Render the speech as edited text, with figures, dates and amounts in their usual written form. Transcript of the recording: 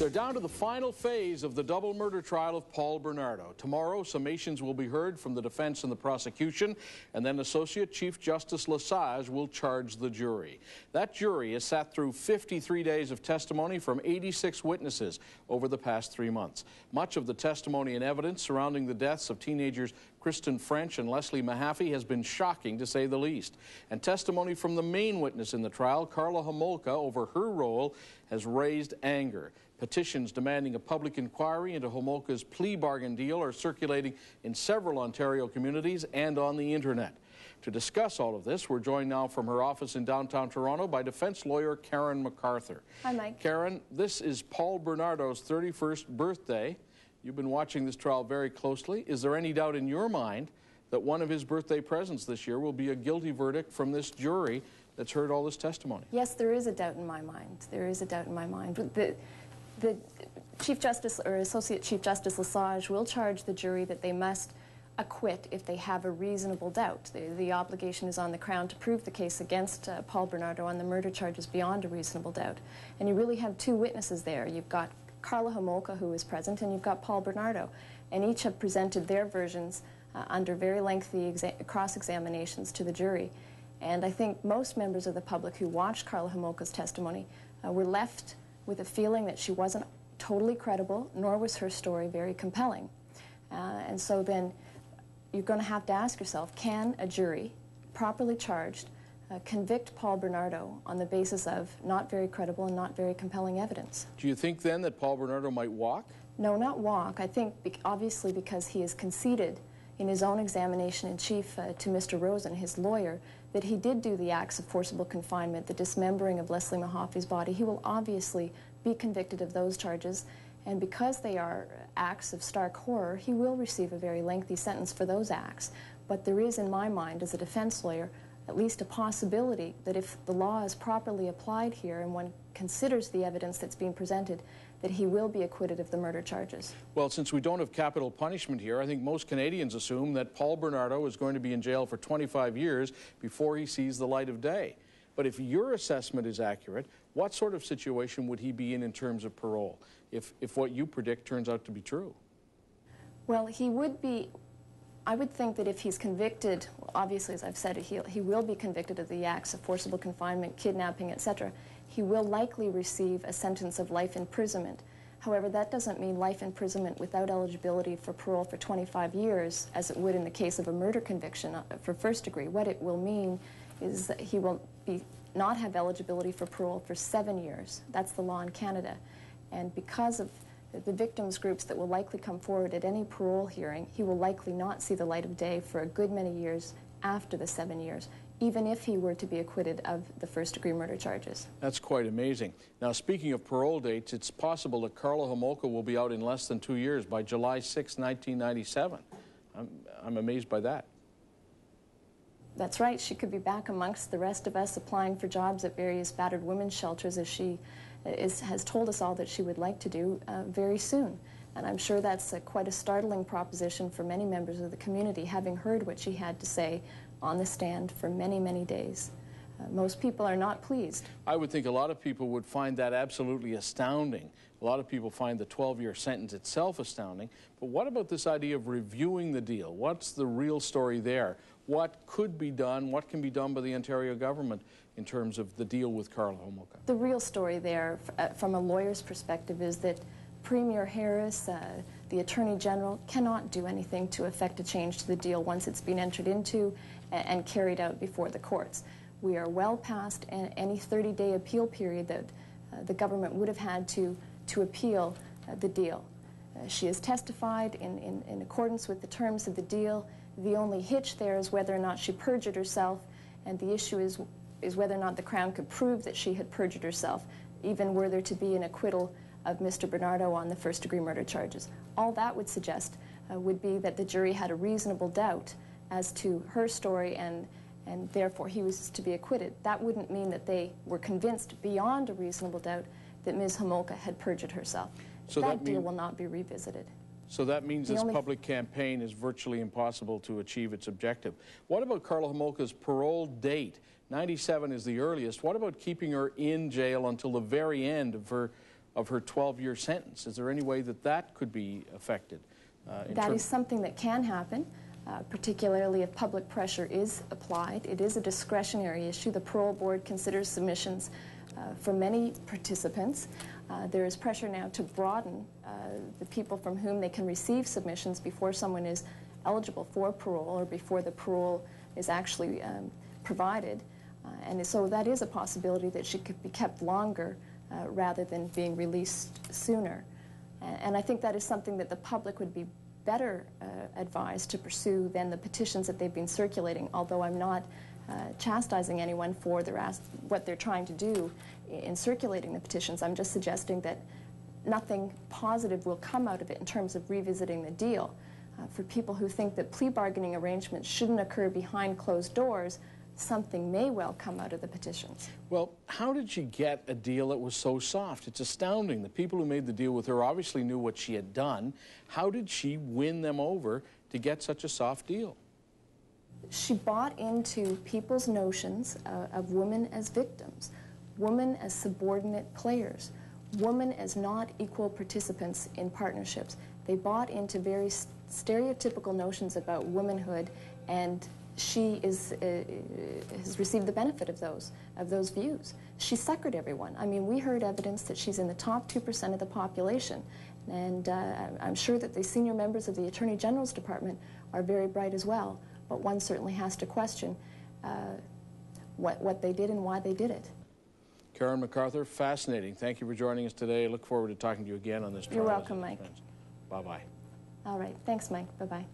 They're down to the final phase of the double murder trial of Paul Bernardo. Tomorrow, summations will be heard from the defense and the prosecution, and then Associate Chief Justice Lesage will charge the jury. That jury has sat through 53 days of testimony from 86 witnesses over the past 3 months. Much of the testimony and evidence surrounding the deaths of teenagers Kristen French and Leslie Mahaffey has been shocking, to say the least. And testimony from the main witness in the trial, Karla Homolka, over her role has raised anger. Petitions demanding a public inquiry into Homolka's plea bargain deal are circulating in several Ontario communities and on the internet. To discuss all of this, we're joined now from her office in downtown Toronto by defense lawyer Karen McArthur. Hi, Mike. Karen, this is Paul Bernardo's 31st birthday. You've been watching this trial very closely. Is there any doubt in your mind that one of his birthday presents this year will be a guilty verdict from this jury that's heard all this testimony? Yes, there is a doubt in my mind. There is a doubt in my mind. The Chief Justice or Associate Chief Justice Lesage will charge the jury that they must acquit if they have a reasonable doubt. The obligation is on the Crown to prove the case against Paul Bernardo on the murder charges beyond a reasonable doubt. And you really have two witnesses there. You've got Karla Homolka, who is present, and you've got Paul Bernardo. And each have presented their versions under very lengthy cross-examinations to the jury. And I think most members of the public who watched Karla Homolka's testimony were left with a feeling that she wasn't totally credible, nor was her story very compelling. And so then you're going to have to ask yourself, can a jury, properly charged, convict Paul Bernardo on the basis of not very credible and not very compelling evidence? Do you think then that Paul Bernardo might walk? No, not walk. I think obviously because he has conceded in his own examination in chief to Mr. Rosen, his lawyer, that he did do the acts of forcible confinement, the dismembering of Leslie Mahaffey's body. He will obviously be convicted of those charges, and because they are acts of stark horror, he will receive a very lengthy sentence for those acts. But there is, in my mind, as a defense lawyer, at least a possibility that if the law is properly applied here and one considers the evidence that's being presented, that he will be acquitted of the murder charges. Well, since we don't have capital punishment here, I think most Canadians assume that Paul Bernardo is going to be in jail for 25 years before he sees the light of day. But if your assessment is accurate, what sort of situation would he be in terms of parole if what you predict turns out to be true? Well, he would be, I would think that if he's convicted, obviously, as I've said, he will be convicted of the acts of forcible confinement, kidnapping, etc. He will likely receive a sentence of life imprisonment. However, that doesn't mean life imprisonment without eligibility for parole for 25 years, as it would in the case of a murder conviction for first degree. What it will mean is that he will not have eligibility for parole for 7 years. That's the law in Canada. And because of the victims groups that will likely come forward at any parole hearing, he will likely not see the light of day for a good many years after the 7 years, even if he were to be acquitted of the first-degree murder charges. That's quite amazing. Now, speaking of parole dates, it's possible that Karla Homolka will be out in less than 2 years, by July 6, 1997. I'm amazed by that. That's right. She could be back amongst the rest of us applying for jobs at various battered women's shelters, as she has told us all that she would like to do very soon. And I'm sure that's quite a startling proposition for many members of the community, having heard what she had to say on the stand for many, many days. Most people are not pleased. I would think a lot of people would find that absolutely astounding. A lot of people find the 12-year sentence itself astounding. But what about this idea of reviewing the deal? What's the real story there? What could be done? What can be done by the Ontario government in terms of the deal with Karla Homolka? The real story there, from a lawyer's perspective, is that Premier Harris, the Attorney General, cannot do anything to effect a change to the deal once it's been entered into and carried out before the courts. We are well past any 30-day appeal period that the government would have had to appeal the deal. She has testified in accordance with the terms of the deal. The only hitch there is whether or not she perjured herself, and the issue is whether or not the Crown could prove that she had perjured herself, even were there to be an acquittal of Mr. Bernardo on the first-degree murder charges. All that would suggest would be that the jury had a reasonable doubt as to her story, and therefore he was to be acquitted. That wouldn't mean that they were convinced beyond a reasonable doubt that Ms. Homolka had perjured herself. So that deal will not be revisited. So that means this public campaign is virtually impossible to achieve its objective. What about Karla Homolka's parole date? 97 is the earliest. What about keeping her in jail until the very end of her of her 12-year sentence. Is there any way that that could be affected? That is something that can happen, particularly if public pressure is applied. It is a discretionary issue. The parole board considers submissions for many participants. There is pressure now to broaden the people from whom they can receive submissions before someone is eligible for parole or before the parole is actually provided. And so that is a possibility that she could be kept longer rather than being released sooner. And I think that is something that the public would be better advised to pursue than the petitions that they've been circulating, although I'm not chastising anyone for what they're trying to do in circulating the petitions. I'm just suggesting that nothing positive will come out of it in terms of revisiting the deal. For people who think that plea bargaining arrangements shouldn't occur behind closed doors, something may well come out of the petitions. Well, how did she get a deal that was so soft? It's astounding. The people who made the deal with her obviously knew what she had done. How did she win them over to get such a soft deal? She bought into people's notions of women as victims, women as subordinate players, women as not equal participants in partnerships. They bought into very stereotypical notions about womanhood, and she has received the benefit of those views. She suckered everyone. I mean, we heard evidence that she's in the top 2% of the population, and I'm sure that the senior members of the Attorney General's Department are very bright as well, but one certainly has to question what they did and why they did it. Karen McArthur, fascinating. Thank you for joining us today. I look forward to talking to you again on this trial. You're welcome, Mike. Bye-bye. All right. Thanks, Mike. Bye-bye.